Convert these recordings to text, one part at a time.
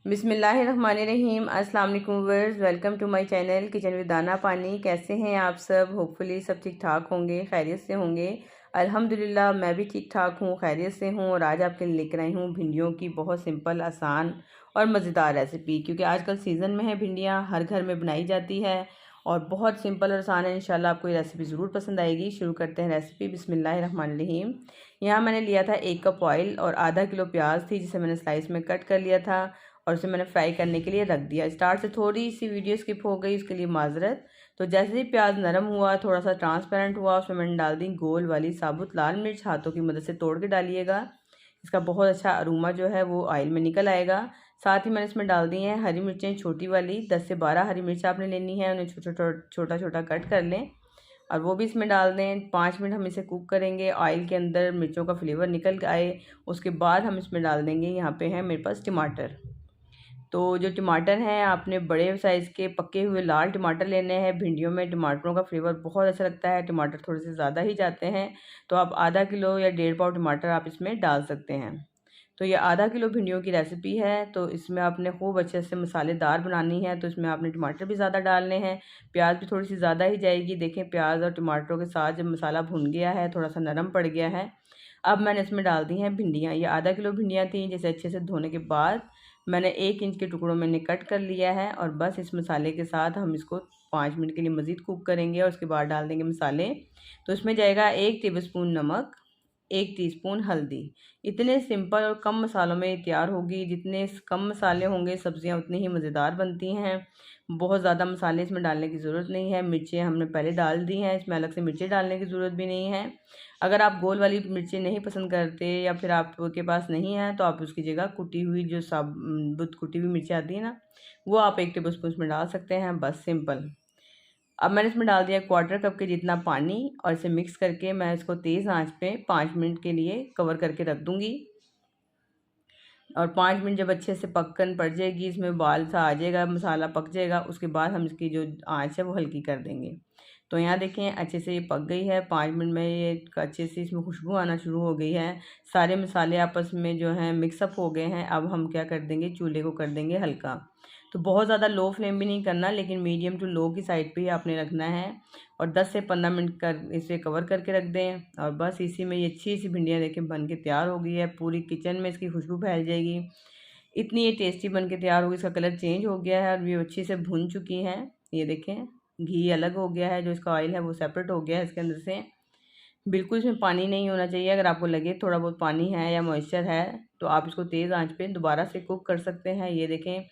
बिस्मिल्लाहिर्रहमानिर्रहीम। अस्सलाम वालेकुम viewers, welcome to my channel kitchen with Dana Pani. कैसे हैं आप सब? होपफुली सब ठीक ठाक होंगे, खैरियत से होंगे। अल्हम्दुलिल्लाह मैं भी ठीक ठाक हूँ, खैरियत से हूँ। और आज आपके लिए लेकर आई हूँ भिंडियों की बहुत सिंपल, आसान और मज़ेदार रेसिपी। क्योंकि आजकल सीज़न में है भिंडियाँ, हर घर में बनाई जाती है और बहुत सिंपल और आसान है। इंशाल्लाह आपको ये रेसिपी ज़रूर पसंद आएगी। शुरू करते हैं रेसिपी। बिस्मिल्लाहिर्रहमानिर्रहीम। यहाँ मैंने लिया था 1 कप ऑयल और आधा किलो प्याज थी, जिसे मैंने स्लाइस में कट कर लिया था और उसे मैंने फ्राई करने के लिए रख दिया। स्टार्ट से थोड़ी सी वीडियो स्किप हो गई, उसके लिए माजरत। तो जैसे ही प्याज नरम हुआ, थोड़ा सा ट्रांसपेरेंट हुआ, उसमें मैंने डाल दी गोल वाली साबुत लाल मिर्च। हाथों की मदद से तोड़ के डालिएगा, इसका बहुत अच्छा अरोमा जो है वो ऑयल में निकल आएगा। साथ ही मैंने इसमें डाल दी हैं हरी मिर्चें, छोटी वाली 10 से 12 हरी मिर्च आपने लेनी है, उन्हें छोटा छोटा कट कर लें और वो भी इसमें डाल दें। 5 मिनट हम इसे कुक करेंगे, ऑयल के अंदर मिर्चों का फ्लेवर निकल आए। उसके बाद हम इसमें डाल देंगे, यहाँ पे है मेरे पास टमाटर। तो जो टमाटर हैं, आपने बड़े साइज़ के पके हुए लाल टमाटर लेने हैं। भिंडियों में टमाटरों का फ्लेवर बहुत अच्छा लगता है, टमाटर थोड़े से ज़्यादा ही जाते हैं। तो आप आधा किलो या 1.5 पाव टमाटर आप इसमें डाल सकते हैं। तो ये आधा किलो भिंडियों की रेसिपी है, तो इसमें आपने खूब अच्छे से मसालेदार बनानी है। तो इसमें आपने टमाटर भी ज़्यादा डालने हैं, प्याज भी थोड़ी सी ज़्यादा ही जाएगी। देखें प्याज और टमाटरों के साथ जब मसाला भुन गया है, थोड़ा सा नरम पड़ गया है, अब मैंने इसमें डाल दी हैं भिंडियाँ। ये आधा किलो भिंडियाँ थी, जिसे अच्छे से धोने के बाद मैंने 1 इंच के टुकड़ों में कट कर लिया है। और बस इस मसाले के साथ हम इसको 5 मिनट के लिए मज़ीद कुक करेंगे और उसके बाद डाल देंगे मसाले। तो इसमें जाएगा 1 टेबलस्पून नमक, 1 टीस्पून हल्दी। इतने सिंपल और कम मसालों में तैयार होगी। जितने कम मसाले होंगे सब्ज़ियाँ उतनी ही मज़ेदार बनती हैं। बहुत ज़्यादा मसाले इसमें डालने की ज़रूरत नहीं है। मिर्चें हमने पहले डाल दी हैं, इसमें अलग से मिर्चें डालने की ज़रूरत भी नहीं है। अगर आप गोल वाली मिर्चें नहीं पसंद करते या फिर आपके पास नहीं है, तो आप उसकी जगह कुटी हुई जो साबुत कुटी हुई मिर्चें आती हैं ना, वो आप 1 टेबलस्पून इसमें डाल सकते हैं। बस सिंपल। अब मैंने इसमें डाल दिया 1/4 कप के जितना पानी और इसे मिक्स करके मैं इसको तेज़ आंच पे 5 मिनट के लिए कवर करके रख दूँगी। और 5 मिनट जब अच्छे से पकन पड़ जाएगी, इसमें उबाल सा आ जाएगा, मसाला पक जाएगा, उसके बाद हम इसकी जो आंच है वो हल्की कर देंगे। तो यहाँ देखें अच्छे से ये पक गई है। 5 मिनट में ये अच्छे से इसमें खुशबू आना शुरू हो गई है। सारे मसाले आपस में जो हैं मिक्सअप हो गए हैं। अब हम क्या कर देंगे, चूल्हे को कर देंगे हल्का। तो बहुत ज़्यादा लो फ्लेम भी नहीं करना, लेकिन मीडियम टू लो की साइड पे ही आपने रखना है। और 10 से 15 मिनट कर इसे कवर करके रख दें। और बस इसी में ये अच्छी सी भिंडियाँ देखें बन के तैयार हो गई है। पूरी किचन में इसकी खुशबू फैल जाएगी, इतनी ये टेस्टी बन के तैयार होगी। इसका कलर चेंज हो गया है और ये अच्छी से भुन चुकी हैं। ये देखें घी अलग हो गया है, जो इसका ऑयल है वो सेपरेट हो गया है इसके अंदर से। बिल्कुल इसमें पानी नहीं होना चाहिए। अगर आपको लगे थोड़ा बहुत पानी है या मॉइस्चर है, तो आप इसको तेज़ आंच पे दोबारा से कुक कर सकते हैं। ये देखें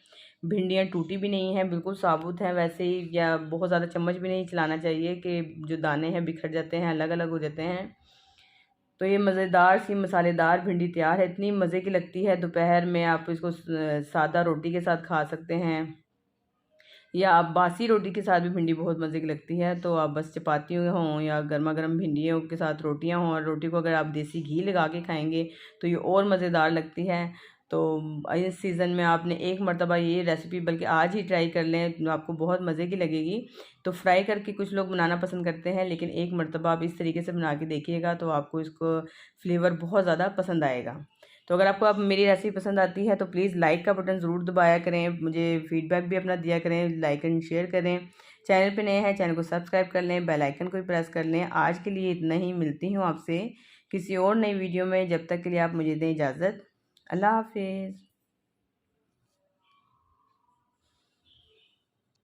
भिंडियाँ टूटी भी नहीं हैं, बिल्कुल साबुत हैं वैसे ही। या बहुत ज़्यादा चम्मच भी नहीं चलाना चाहिए कि जो दाने हैं बिखर जाते हैं, अलग अलग हो जाते हैं। तो ये मज़ेदार सी मसालेदार भिंडी तैयार है। इतनी मज़े की लगती है, दोपहर में आप इसको सादा रोटी के साथ खा सकते हैं या आप बासी रोटी के साथ भी भिंडी बहुत मज़े की लगती है। तो आप बस चपातियों हों या गर्मा गर्म भिंडियों के साथ रोटियां हों, और रोटी को अगर आप देसी घी लगा के खाएंगे तो ये और मज़ेदार लगती है। तो इस सीज़न में आपने एक मरतबा ये रेसिपी बल्कि आज ही ट्राई कर लें, तो आपको बहुत मज़े की लगेगी। तो फ्राई करके कुछ लोग बनाना पसंद करते हैं, लेकिन एक मरतबा आप इस तरीके से बना के देखिएगा तो आपको इसको फ्लेवर बहुत ज़्यादा पसंद आएगा। तो अगर आपको मेरी रेसिपी पसंद आती है तो प्लीज़ लाइक का बटन ज़रूर दबाया करें, मुझे फीडबैक भी अपना दिया करें, लाइक एंड शेयर करें। चैनल पे नए हैं, चैनल को सब्सक्राइब कर लें, बेल आइकन को भी प्रेस कर लें। आज के लिए इतना ही, मिलती हूँ आपसे किसी और नई वीडियो में। जब तक के लिए आप मुझे दें इजाज़त। अल्लाह हाफिज़।